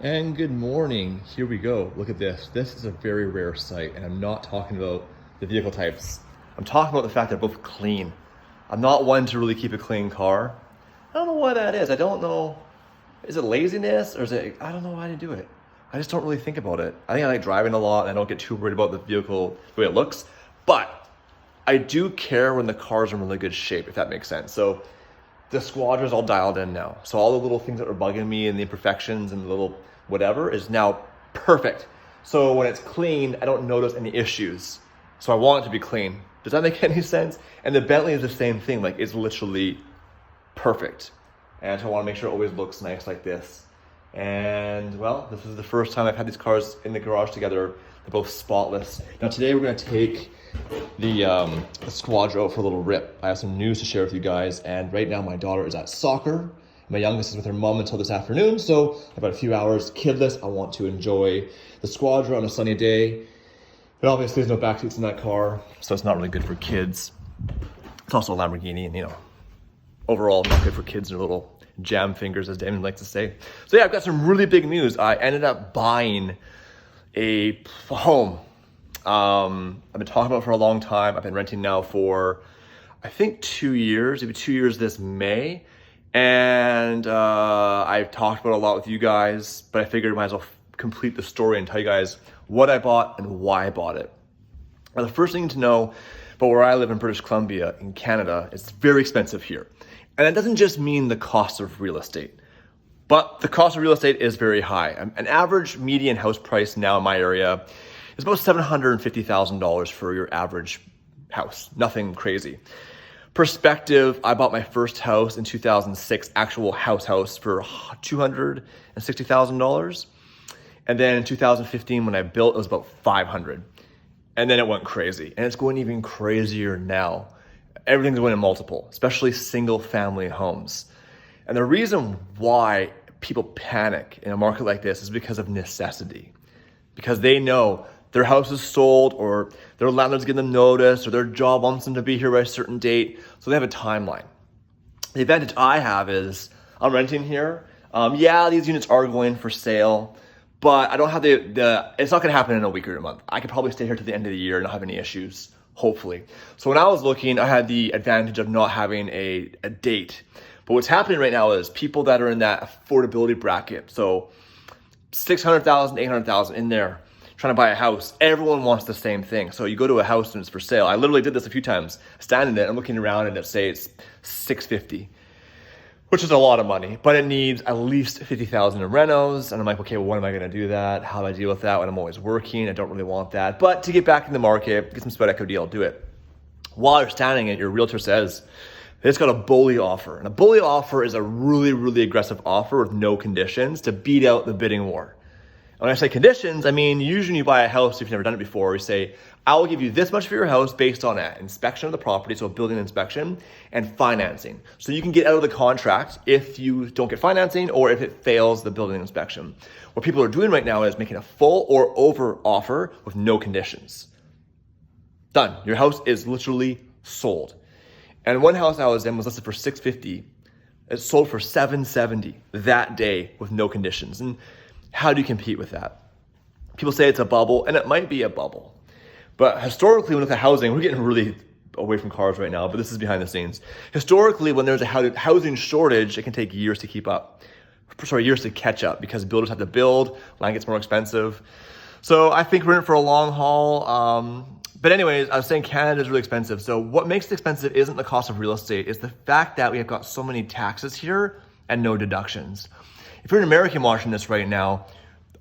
And good morning. Here we go. Look at this. This is a very rare sight, and I'm not talking about the vehicle types. I'm talking about the fact they're both clean. I'm not one to really keep a clean car. I don't know why that is. I don't know. Is it laziness or is it, I don't know why I didn't do it. I just don't really think about it. I think I like driving a lot and I don't get too worried about the vehicle, the way it looks. But I do care when the car's in really good shape, if that makes sense. So the squadron's all dialed in now. So all the little things that were bugging me and the imperfections and the little whatever is now perfect. So when it's clean, I don't notice any issues. So I want it to be clean. Does that make any sense? And the Bentley is the same thing. Like, it's literally perfect. And so I want to make sure it always looks nice like this. And well, this is the first time I've had these cars in the garage together. They're both spotless. Now today we're going to take the Squadro for a little rip. I have some news to share with you guys. And right now my daughter is at soccer. My youngest is with her mom until this afternoon. So about a few hours kidless. I want to enjoy the Squadro on a sunny day. But obviously there's no back seats in that car, so it's not really good for kids. It's also a Lamborghini, and overall not good for kids and their little jam fingers, as Damon likes to say. So yeah, I've got some really big news. I ended up buying a home. I've been talking about it for a long time. I've been renting now for, I think 2 years, maybe 2 years this May. And I've talked about it a lot with you guys, but I figured I might as well complete the story and tell you guys what I bought and why I bought it. Now, the first thing to know about where I live in British Columbia in Canada, it's very expensive here. And that doesn't just mean the cost of real estate, but the cost of real estate is very high. An average median house price now in my area is about $750,000 for your average house. Nothing crazy. Perspective, I bought my first house in 2006, actual house for $260,000. And then in 2015, when I built, it was about 500. And then it went crazy. And it's going even crazier now. Everything's going in multiple, especially single family homes. And the reason why people panic in a market like this is because of necessity. Because they know their house is sold, or their landlord's giving them notice, or their job wants them to be here by a certain date. So they have a timeline. The advantage I have is I'm renting here. Yeah, these units are going for sale, but I don't have it's not gonna happen in a week or a month. I could probably stay here to the end of the year and not have any issues, hopefully. So when I was looking, I had the advantage of not having a date. But what's happening right now is people that are in that affordability bracket, so 600,000, 800,000 in there, trying to buy a house, everyone wants the same thing. So you go to a house and it's for sale. I literally did this a few times, standing there, I'm looking around and it's $650, which is a lot of money, but it needs at least 50,000 in renos. And I'm like, okay, well, when am I gonna do that? How do I deal with that when I'm always working? I don't really want that. But to get back in the market, get some sweat equity, I'll do it. While you're standing it, your realtor says, it's got a bully offer. And a bully offer is a really, really aggressive offer with no conditions to beat out the bidding war. When I say conditions, I mean, usually when you buy a house, if you've never done it before, you say, I will give you this much for your house based on an inspection of the property, so a building inspection, and financing. So you can get out of the contract if you don't get financing or if it fails the building inspection. What people are doing right now is making a full or over offer with no conditions. Done. Your house is literally sold. And one house I was in was listed for $650. It sold for $770 that day with no conditions. And how do you compete with that? People say it's a bubble, and it might be a bubble. But historically, when we look at housing, we're getting really away from cars right now, but this is behind the scenes. Historically, when there's a housing shortage, it can take years to years to catch up because builders have to build, land gets more expensive. So I think we're in it for a long haul. But anyways, I was saying Canada is really expensive. So what makes it expensive isn't the cost of real estate, it's the fact that we have got so many taxes here and no deductions. If you're an American watching this right now,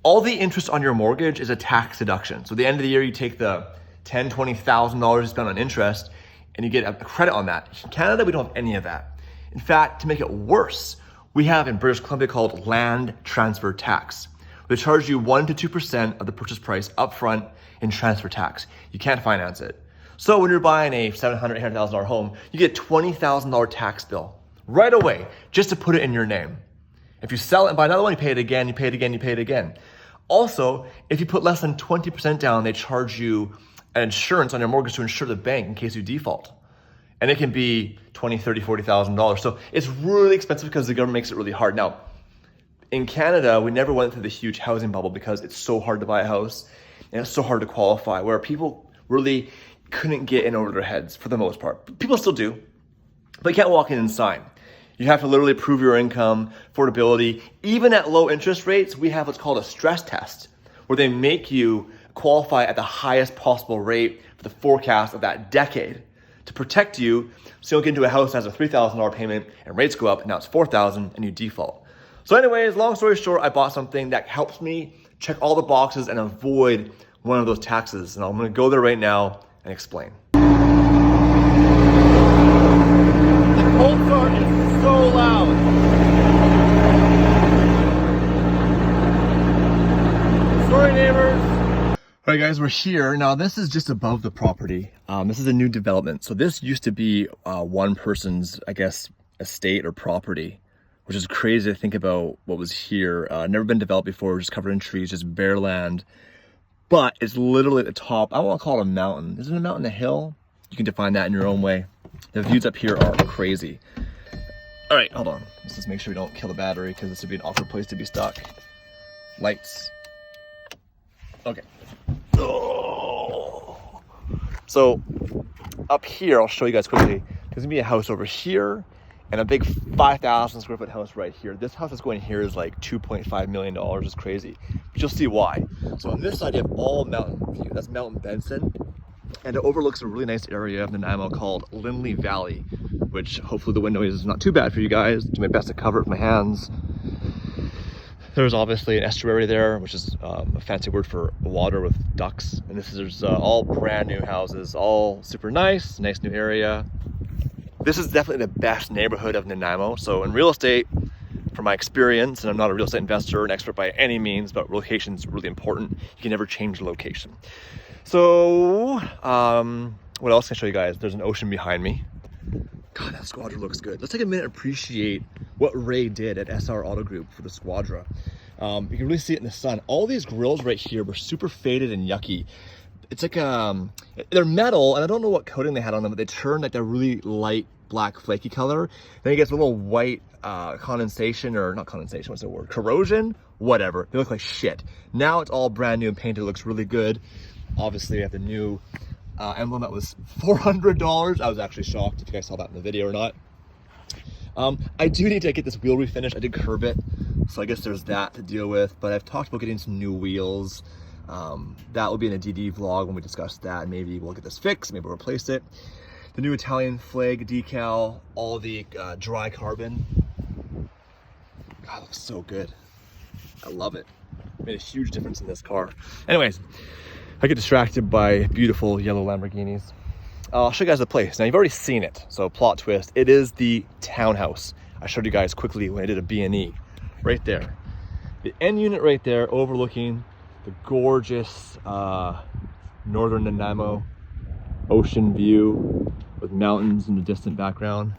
all the interest on your mortgage is a tax deduction. So at the end of the year, you take the $10,000, $20,000 you spent on interest and you get a credit on that. In Canada, we don't have any of that. In fact, to make it worse, we have in British Columbia called land transfer tax. They charge you 1% to 2% of the purchase price upfront in transfer tax. You can't finance it. So when you're buying a $700,000, $800,000 home, you get a $20,000 tax bill right away just to put it in your name. If you sell it and buy another one, you pay it again, you pay it again, you pay it again. Also, if you put less than 20% down, they charge you an insurance on your mortgage to insure the bank in case you default. And it can be $20,000, $30,000, $40,000. So it's really expensive because the government makes it really hard. Now, In Canada, we never went through the huge housing bubble because it's so hard to buy a house and it's so hard to qualify, where people really couldn't get in over their heads for the most part. People still do, but you can't walk in and sign. You have to literally prove your income, affordability. Even at low interest rates, we have what's called a stress test, where they make you qualify at the highest possible rate for the forecast of that decade to protect you, so you don't get into a house that has a $3,000 payment and rates go up and now it's $4,000 and you default. So anyways, long story short, I bought something that helps me check all the boxes and avoid one of those taxes. And I'm gonna go there right now and explain. The cold start is so loud. Sorry, neighbors. All right, guys, we're here. Now, this is just above the property. This is a new development. So this used to be one person's, I guess, estate or property, which is crazy to think about what was here. Never been developed before, just covered in trees, just bare land. But it's literally at the top. I don't want to call it a mountain. Is it a mountain, a hill? You can define that in your own way. The views up here are crazy. All right, hold on. Let's just make sure we don't kill the battery because this would be an awkward place to be stuck. Lights. Okay. Oh. So up here, I'll show you guys quickly. There's gonna be a house over here and a big 5,000 square foot house right here. This house that's going here is like $2.5 million. It's crazy, but you'll see why. So on this side, you have all mountain view. That's Mountain Benson, and it overlooks a really nice area of Nanaimo called Lindley Valley, which hopefully the wind noise is not too bad for you guys. Do my best to cover it with my hands. There's obviously an estuary there, which is a fancy word for water with ducks. And this is all brand new houses, all super nice new area. This is definitely the best neighborhood of Nanaimo. So in real estate, from my experience, and I'm not a real estate investor or an expert by any means, but location is really important. You can never change the location. So what else can I show you guys? There's an ocean behind me. God, that Squadra looks good. Let's take a minute and appreciate what Ray did at SR Auto Group for the Squadra. You can really see it in the sun. All these grills right here were super faded and yucky. It's like, they're metal, and I don't know what coating they had on them, but they turn like that really light black flaky color. Then it gets a little white condensation, or not condensation, what's the word? Corrosion? Whatever. They look like shit. Now it's all brand new and painted. It looks really good. Obviously, we have the new emblem that was $400. I was actually shocked if you guys saw that in the video or not. I do need to get this wheel refinished. I did curb it, so I guess there's that to deal with, but I've talked about getting some new wheels. That will be in a DDE vlog when we discuss that. Maybe we'll get this fixed, maybe we'll replace it. The new Italian flag decal, all the dry carbon. God, it looks so good. I love it. Made a huge difference in this car. Anyways, I get distracted by beautiful yellow Lamborghinis. I'll show you guys the place. Now, you've already seen it, so plot twist. It is the townhouse I showed you guys quickly when I did a B&E. Right there. The end unit right there overlooking the gorgeous northern Nanaimo ocean view with mountains in the distant background.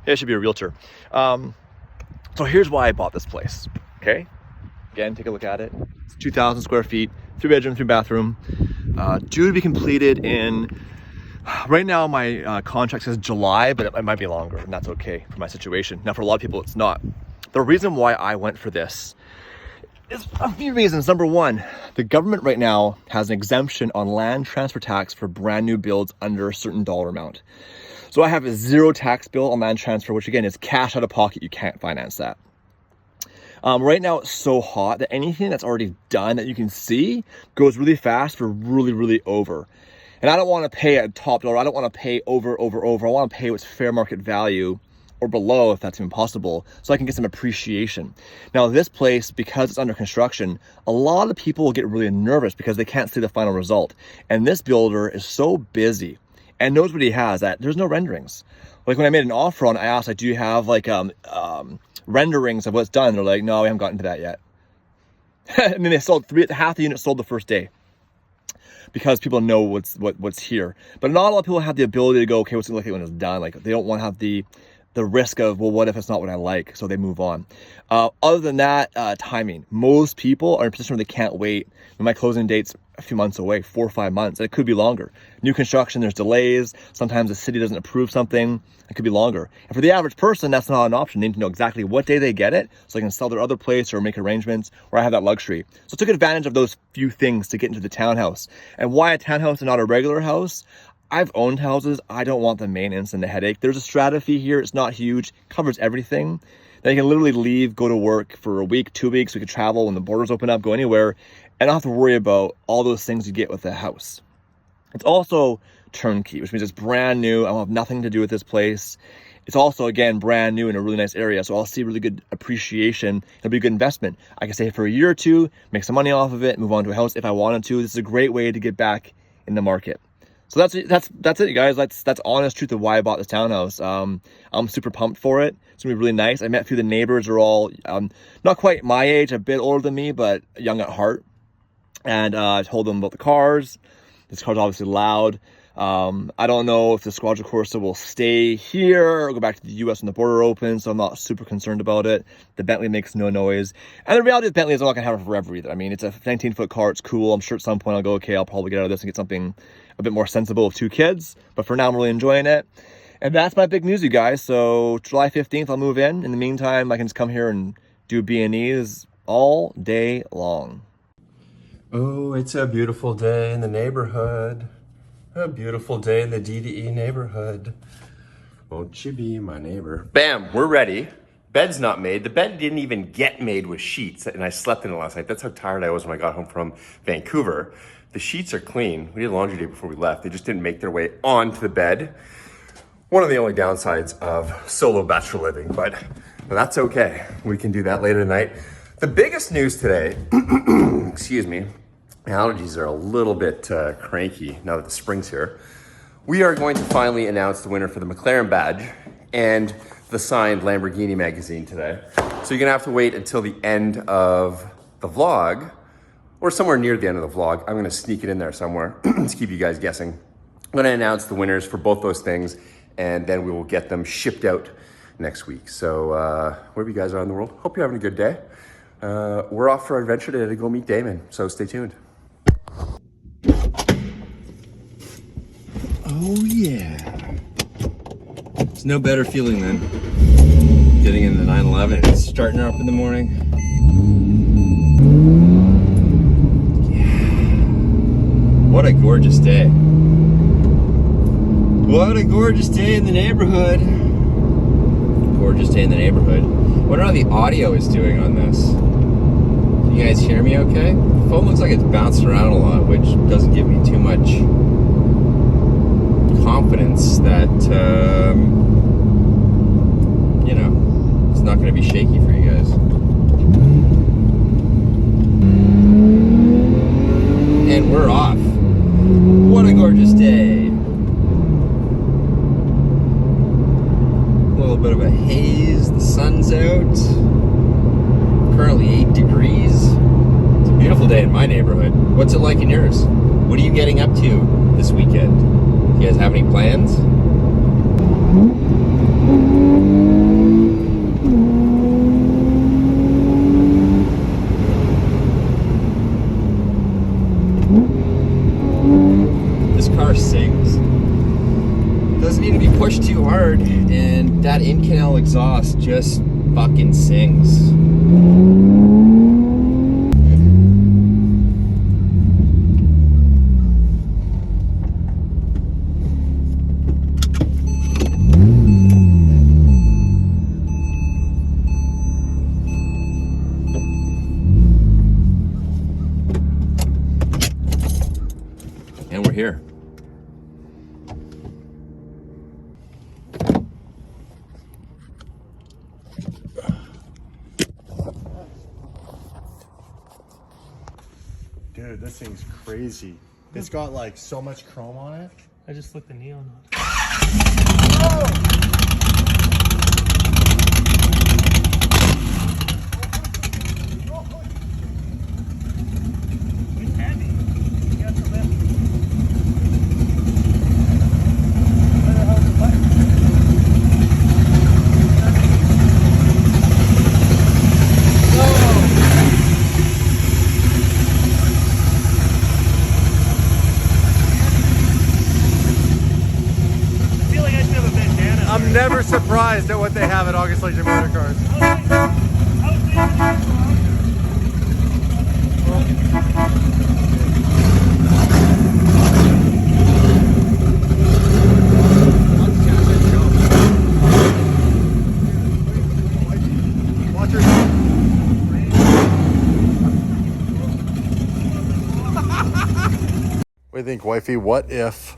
Yeah, I should be a realtor. So here's why I bought this place, okay? Again, take a look at it. It's 2,000 square feet, 3-bedroom, 3-bathroom. Due to be completed in, right now my contract says July, but it might be longer, and that's okay for my situation. Now, for a lot of people, it's not. The reason why I went for this is a few reasons. Number one, the government right now has an exemption on land transfer tax for brand new builds under a certain dollar amount. So I have a zero tax bill on land transfer, which again is cash out of pocket. You can't finance that. Right now it's so hot that anything that's already done that you can see goes really fast for really over. And I don't want to pay a top dollar. I don't want to pay over. I want to pay what's fair market value or below, if that's even possible, so I can get some appreciation. Now, this place, because it's under construction, a lot of people will get really nervous because they can't see the final result. And this builder is so busy and knows what he has that there's no renderings. Like when I made an offer on, I asked, like, do you have like renderings of what's done? They're like, no, we haven't gotten to that yet. And then they sold half the unit sold the first day, because people know what's here. But not a lot of people have the ability to go, okay, what's it look like when it's done? Like, they don't want to have the the risk of, well, what if it's not what I like? So they move on. Other than that, timing. Most people are in a position where they can't wait. My closing date's a few months away, 4 or 5 months. And it could be longer. New construction, there's delays. Sometimes the city doesn't approve something. It could be longer. And for the average person, that's not an option. They need to know exactly what day they get it so they can sell their other place or make arrangements, or I have that luxury. So I took advantage of those few things to get into the townhouse. And why a townhouse and not a regular house? I've owned houses. I don't want the maintenance and the headache. There's a strata fee here. It's not huge. Covers everything. Then you can literally leave, go to work for a week, 2 weeks. We could travel when the borders open up, go anywhere, and not have to worry about all those things you get with a house. It's also turnkey, which means it's brand new. I will have nothing to do with this place. It's also, again, brand new in a really nice area. So I'll see really good appreciation. It'll be a good investment. I can stay for a year or two, make some money off of it, move on to a house if I wanted to. This is a great way to get back in the market. So that's it, you guys. That's honest truth of why I bought this townhouse. I'm super pumped for it. It's gonna be really nice. I met a few of the neighbors are all not quite my age, a bit older than me, but young at heart. And I told them about the cars. This car's obviously loud. I don't know if the Squadra Corsa will stay here or go back to the US when the border opens, so I'm not super concerned about it. The Bentley makes no noise. And the reality of Bentley is I'm not gonna have it forever either. I mean, it's a 19-foot car, it's cool. I'm sure at some point I'll go, okay, I'll probably get out of this and get something a bit more sensible with 2 kids. But for now, I'm really enjoying it. And that's my big news, you guys. So July 15th, I'll move in. In the meantime, I can just come here and do B&Es all day long. Oh, it's a beautiful day in the neighborhood. A beautiful day in the DDE neighborhood. Won't you be my neighbor? Bam, we're ready. Bed's not made. The bed didn't even get made with sheets, and I slept in it last night. That's how tired I was when I got home from Vancouver. The sheets are clean. We did laundry day before we left. They just didn't make their way onto the bed. One of the only downsides of solo bachelor living, but that's okay. We can do that later tonight. The biggest news today, excuse me, allergies are a little bit cranky now that the spring's here. We are going to finally announce the winner for the McLaren badge and the signed Lamborghini magazine today. So you're gonna have to wait until the end of the vlog, or somewhere near the end of the vlog. I'm gonna sneak it in there somewhere to keep you guys guessing. I'm gonna announce the winners for both those things, and then we will get them shipped out next week. So wherever you guys are in the world, hope you're having a good day. We're off for our adventure today to go meet Damon, so stay tuned. Oh yeah. It's no better feeling than getting in the 911 and starting her up in the morning. Yeah. What a gorgeous day. What a gorgeous day in the neighborhood. Gorgeous day in the neighborhood. I wonder how the audio is doing on this. Can you guys hear me okay? The phone looks like it's bouncing around a lot, which doesn't give me too much confidence that, you know, it's not going to be shaky for you guys. And we're off. What a gorgeous day. A little bit of a haze, the sun's out. Currently 8 degrees. It's a beautiful day in my neighborhood. What's it like in yours? What are you getting up to this weekend? You guys have any plans? This car sings. Doesn't need to be pushed too hard, and that in-canal exhaust just fucking sings. And we're here. Dude, this thing's crazy. It's got like so much chrome on it. I just flicked the neon on. surprised at what they have at August Leisure Motor Cars. Watch her. What do you think, wifey? What if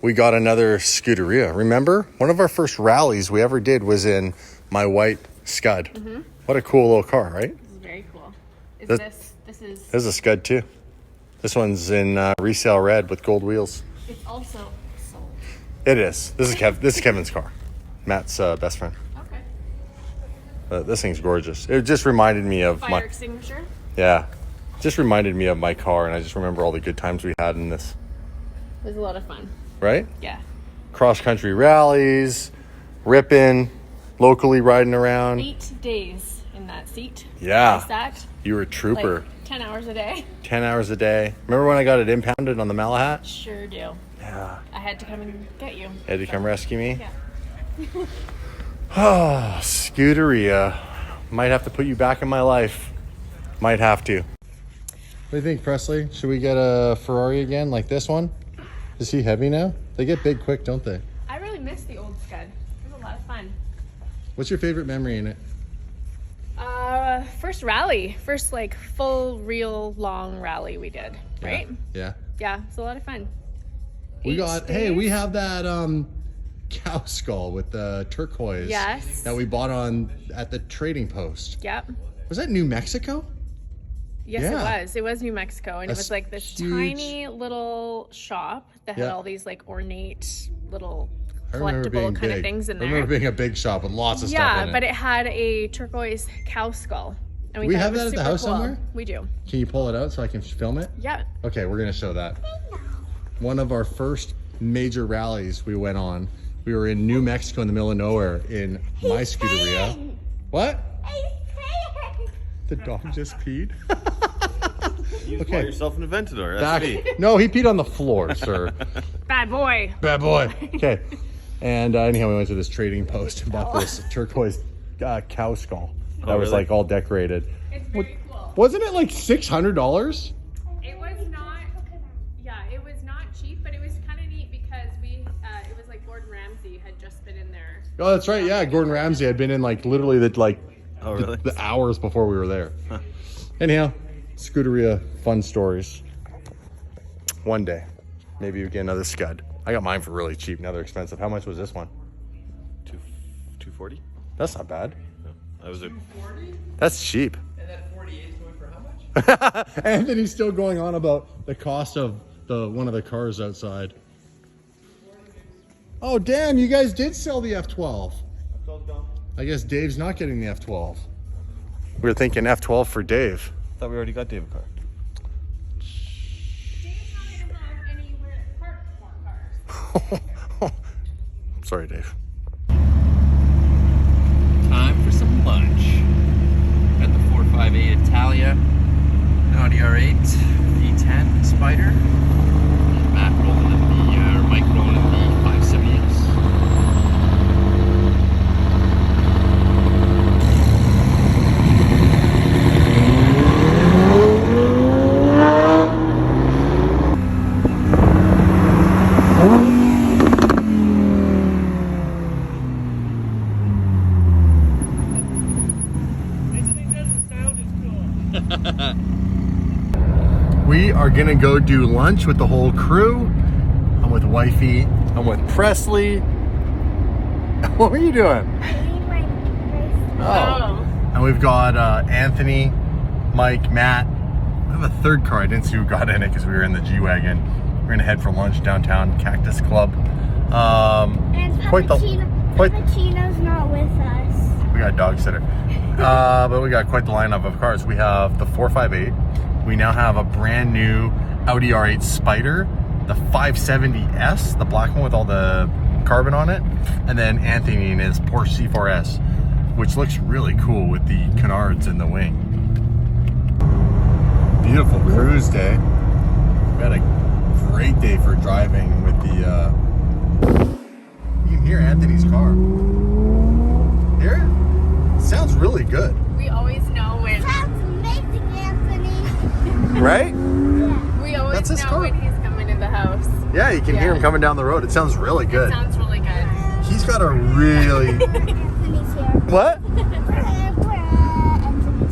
we got another Scuderia? Remember, one of our first rallies we ever did was in my white Scud. Mm-hmm. What a cool little car, right? This is very cool. This is a Scud too. This one's in resale red with gold wheels. it's also sold. It is. This is Kevin's car. Matt's best friend. Okay. This thing's gorgeous. It just reminded me of Fire extinguisher. Yeah. Just reminded me of my car, and I just remember all the good times we had in this. It was a lot of fun. Right? Yeah. Cross-country rallies, ripping, locally riding around. 8 days in that seat. Yeah. I sat You were a trooper. like 10 hours a day. 10 hours a day. Remember when I got it impounded on the Malahat? Sure do. Yeah. I had to come and get you. Had to come rescue me? Yeah. Oh, Scuderia. Might have to put you back in my life. Might have to. What do you think, Presley? Should we get a Ferrari again, like this one? Is he heavy now? They get big quick, don't they? I really miss the old Scud. It was a lot of fun. What's your favorite memory in it? First rally. First like full, real, long rally we did, right? Yeah. Yeah, it's a lot of fun. We 8 got, days. hey, we have that cow skull with the turquoise. Yes. That we bought at the trading post. Yep. Was that New Mexico? Yes, Yeah. it was. It was New Mexico, and That's it was like this huge. tiny little shop that had Yeah. all these like ornate little I remember being collectible kind big. of things in I there. remember being a big shop with lots of stuff Yeah, in it. but it had a turquoise cow skull. And We thought have it was that at the super house cool. somewhere? We do. Can you pull it out so I can film it? Yeah. Okay, we're gonna show that. One of our first major rallies we went on. We were in New Mexico in the middle of nowhere in my Scuderia. What? The dog just peed? You Okay. call yourself an Aventador. That's me. No, he peed on the floor, sir. Bad boy. Bad boy. Okay. And anyhow, we went to this trading post and bought this turquoise cow skull that was really? like all decorated. It's very cool. Wasn't it like $600? It was not. Yeah, it was not cheap, but it was kind of neat because it was like Gordon Ramsay had just been in there. Oh, that's right. Yeah, Gordon Ramsay had been in like literally Oh, really? the hours before we were there. Anyhow, Scuderia fun stories. One day, maybe we get another Scud. I got mine for really cheap. Now they're expensive. How much was this one? 240? That's not bad. That was a That's cheap. And that 48 is going for how much? Anthony's still going on about the cost of one of the cars outside. Oh, damn, you guys did sell the F12. I guess Dave's not getting the F12. We were thinking F12 for Dave. thought we already got David car. Dave's not going to have anywhere to park more cars. Sorry, Dave. Time for some lunch. Got the 458 Italia, an Audi R8, V10 Spider, and Matt rolling in Mike rolling in the 570S. We are gonna go do lunch with the whole crew. I'm with Wifey. I'm with Presley. What were you doing? Oh. And we've got Anthony, Mike, Matt. We have a third car. I didn't see who got in it because we were in the G-Wagon. We're gonna head for lunch downtown, Cactus Club. And Pappuccino's not with us. We got a dog sitter. But we got quite the lineup of cars. We have the 458. We now have a brand new Audi R8 Spider, the 570S, the black one with all the carbon on it, and then Anthony in his Porsche C4S, which looks really cool with the canards in the wing. Beautiful cruise day. We had a great day for driving with the, you can hear Anthony's car. sounds really good. We always know when. Sounds amazing, Anthony. Right? We always That's his know car. when he's coming to the house. Yeah, you can hear Yeah. him coming down the road. It sounds really good. Sounds really good. He's got a really... Anthony's here. What? Anthony's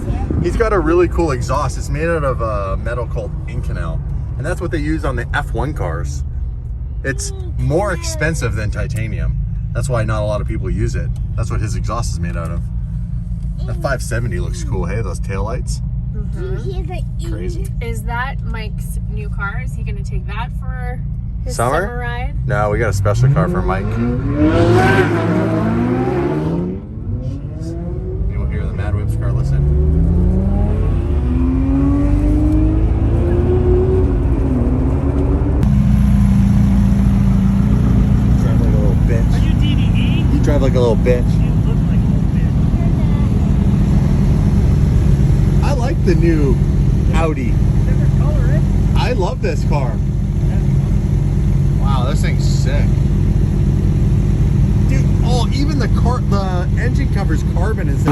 here. He's got a really cool exhaust. It's made out of a metal called Inconel. And that's what they use on the F1 cars. It's more expensive than titanium. That's why not a lot of people use it. That's what his exhaust is made out of. That 570 looks cool. Hey, those taillights. Do you hear the E? Crazy. Is that Mike's new car? Is he going to take that for his Summer? summer ride? No, we got a special car for Mike. You will hear the Mad Whips car. Listen. Drive like a little bitch. Are you DDE? You drive like a little bitch. You look like a little bit. I like the new Audi. Different color, eh? I love this car. Wow, this thing's sick. Dude, oh, even the engine cover's carbon is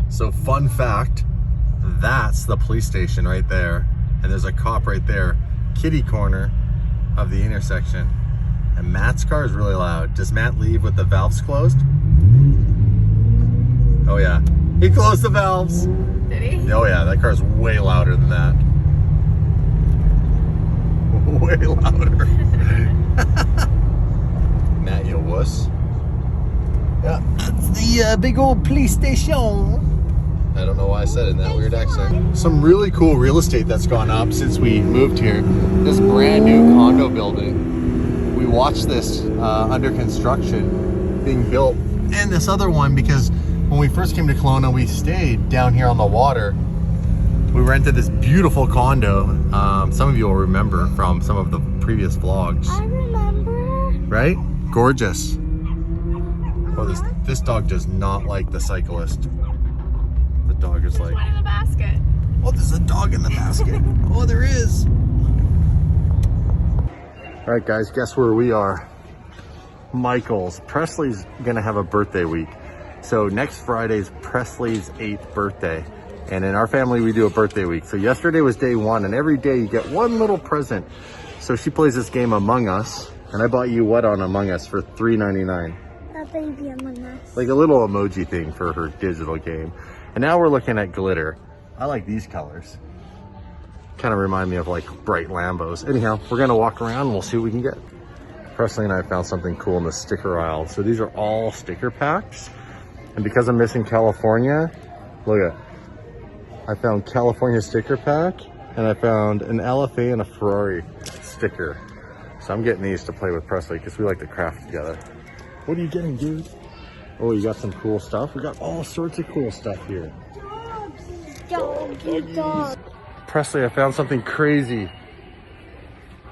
So fun fact, that's the police station right there. And there's a cop right there, kitty corner of the intersection. And Matt's car is really loud. Does Matt leave with the valves closed? Oh yeah, he closed the valves. Did he? Oh yeah, that car's way louder than that. Way louder. Matt, you wuss. Yeah, that's the big old police station. I don't know why I said it in that weird accent. Some really cool real estate that's gone up since we moved here. This brand new condo building. We watched this under construction being built. And this other one, because when we first came to Kelowna, we stayed down here on the water. We rented this beautiful condo. Some of you will remember from some of the previous vlogs. I remember. Right? Gorgeous. Oh, this dog does not like the cyclist. The dog is like, One in the basket. oh, there's a dog in the basket. Oh, there is. All right, guys, guess where we are? Michael's. Presley's gonna have a birthday week. So next Friday's Presley's 8th birthday. And in our family, we do a birthday week. So yesterday was day one, and every day you get one little present. So she plays this game Among Us, and I bought you what on Among Us for $3.99? A baby Among Us. Like a little emoji thing for her digital game. And now we're looking at glitter. I like these colors. Kind of remind me of like bright Lambos. Anyhow, we're gonna walk around and we'll see what we can get. Presley and I found something cool in the sticker aisle. So these are all sticker packs. And because I'm missing California, look at, I found California sticker pack, and I found an LFA and a Ferrari sticker. So I'm getting these to play with Presley because we like to craft together. What are you getting, dude? Oh, you got some cool stuff? We got all sorts of cool stuff here. Dog. Presley, I found something crazy.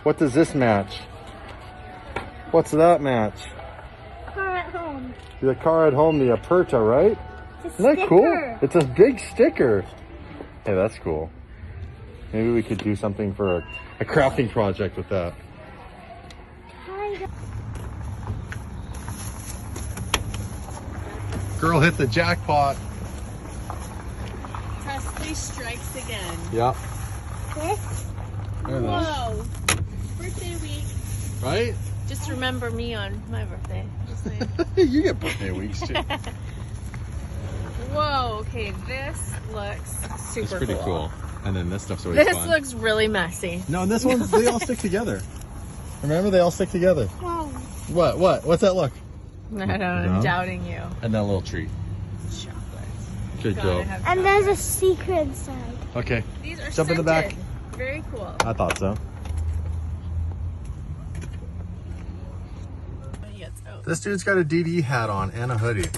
What does this match? What's that match? Car at home. The car at home, the Aperta, right? It's Isn't that cool? It's a big sticker. Hey, that's cool. Maybe we could do something for a crafting project with that. Girl hit the jackpot. Presley strikes again. Yeah. This? There it is. Whoa. Birthday week. Right? Just remember me on my birthday. Just saying. You get birthday weeks too. Whoa, okay, this looks super It's pretty cool. And then this stuff's always This fun. looks really messy. No, and this one, they all stick together. Remember, they all stick together. Wow. What? What's that look? I don't know, No? I'm doubting you. And that little treat. Chocolate. Good Gotta go. have And chocolate. there's a secret inside. Okay. These are Jump in the back. scented. Very cool. I thought so. This dude's got a DDE hat on and a hoodie.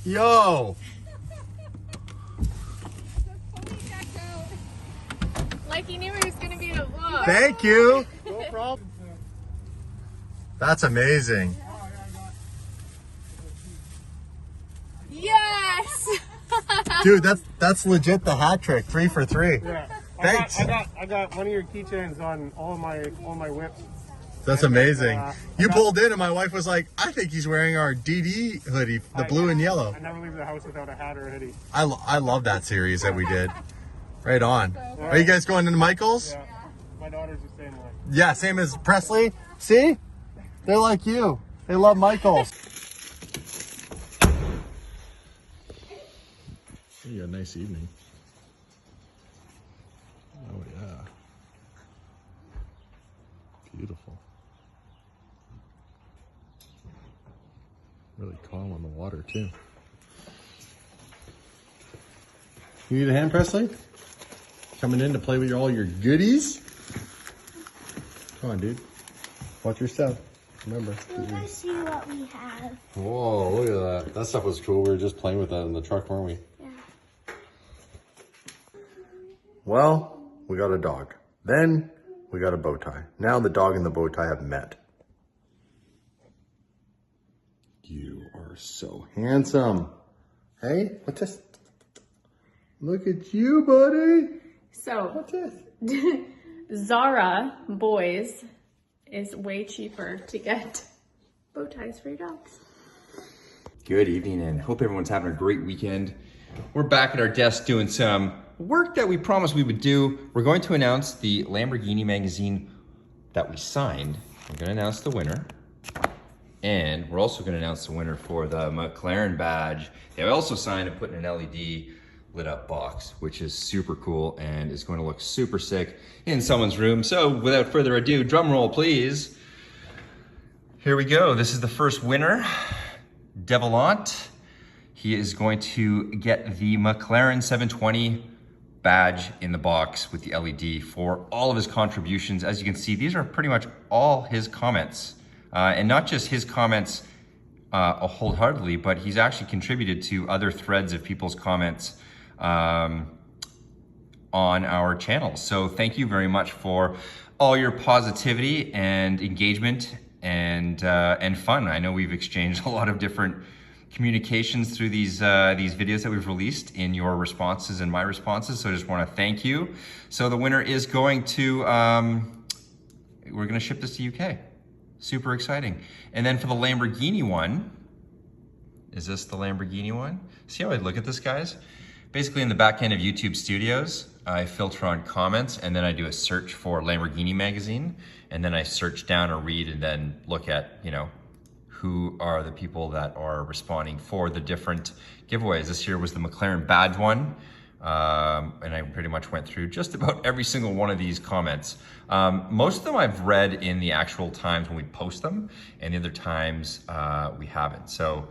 Yo! Like he knew he was gonna be in a vlog. Thank you! No problem. That's amazing. Yes! Dude, that's legit the hat trick. 3 for 3. Yeah. Thanks. I got one of your keychains on all my whips. That's amazing. You I got- pulled in and my wife was like, I think he's wearing our DDE hoodie, the blue and yellow. I never leave the house without a hat or a hoodie. I love that series that we did. Right on. Are you guys going into Michael's? Yeah. My daughter's the same way. Yeah, same as Presley. See? They're like you. They love Michael's. You got a nice evening. Oh yeah. Beautiful. Really calm on the water too. You need a hand, Presley? Coming in to play with all your goodies? Come on, dude. Watch your step. Remember. Let's see what we have. Whoa, look at that. That stuff was cool. We were just playing with that in the truck, weren't we? Yeah. Well, we got a dog. Then we got a bow tie. Now the dog and the bow tie have met. You are so handsome. Hey, what's this? Look at you, buddy. So What's this? Zara Boys is way cheaper to get bow ties for your dogs. Good evening and hope everyone's having a great weekend. We're back at our desk doing some work that we promised we would do. We're going to announce the Lamborghini magazine that we signed. We're going to announce the winner. And we're also going to announce the winner for the McLaren badge. They also signed and put in an LED lit up box, which is super cool and is going to look super sick in someone's room. So without further ado, drum roll please. Here we go. This is the first winner, Devilant. He is going to get the McLaren 720 badge in the box with the LED for all of his contributions. As you can see, these are pretty much all his comments. And not just his comments wholeheartedly, but he's actually contributed to other threads of people's comments on our channel. So thank you very much for all your positivity and engagement and fun. I know we've exchanged a lot of different communications through these videos that we've released in your responses and my responses. So I just want to thank you. So the winner is going to, we're going to ship this to UK. Super exciting. And then for the Lamborghini one, is this the Lamborghini one? See how I look at this, guys? Basically in the back end of YouTube Studios, I filter on comments and then I do a search for Lamborghini magazine. And then I search down or read and then look at, you know, who are the people that are responding for the different giveaways. This year was the McLaren badge one. And I pretty much went through just about every single one of these comments. Most of them I've read in the actual times when we post them, and the other times we haven't. So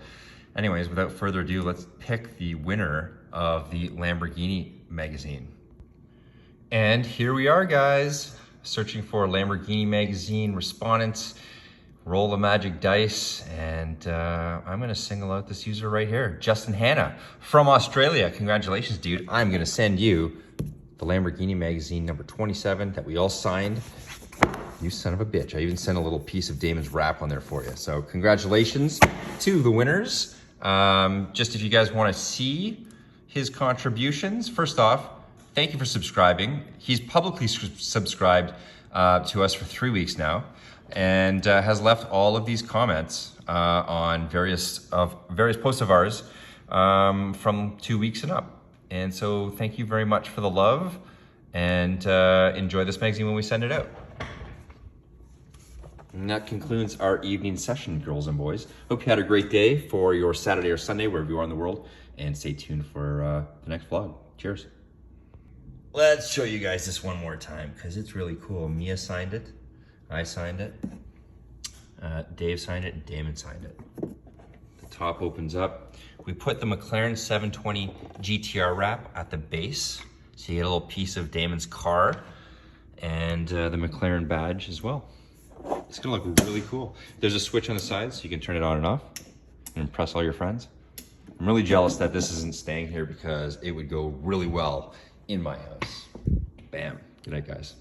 anyways, without further ado, let's pick the winner of the Lamborghini magazine. And here we are, guys, searching for Lamborghini magazine respondents. Roll the magic dice, and I'm gonna single out this user right here, Justin Hanna from Australia. Congratulations, dude. I'm gonna send you the Lamborghini magazine number 27 that we all signed. You son of a bitch. I even sent a little piece of Damon's wrap on there for you. So congratulations to the winners. Just if you guys wanna see his contributions, first off, thank you for subscribing. He's publicly subscribed to us for 3 weeks now, and has left all of these comments on various posts of ours from 2 weeks and up. And so thank you very much for the love, and enjoy this magazine when we send it out. And that concludes our evening session, girls and boys. Hope you had a great day for your Saturday or Sunday, wherever you are in the world, and stay tuned for the next vlog. Cheers. Let's show you guys this one more time, because it's really cool. Mia signed it. I signed it, Dave signed it, and Damon signed it. The top opens up. We put the McLaren 720 GTR wrap at the base, so you get a little piece of Damon's car, and the McLaren badge as well. It's gonna look really cool. There's a switch on the side, so you can turn it on and off, and impress all your friends. I'm really jealous that this isn't staying here, because it would go really well in my house. Bam. Good night, guys.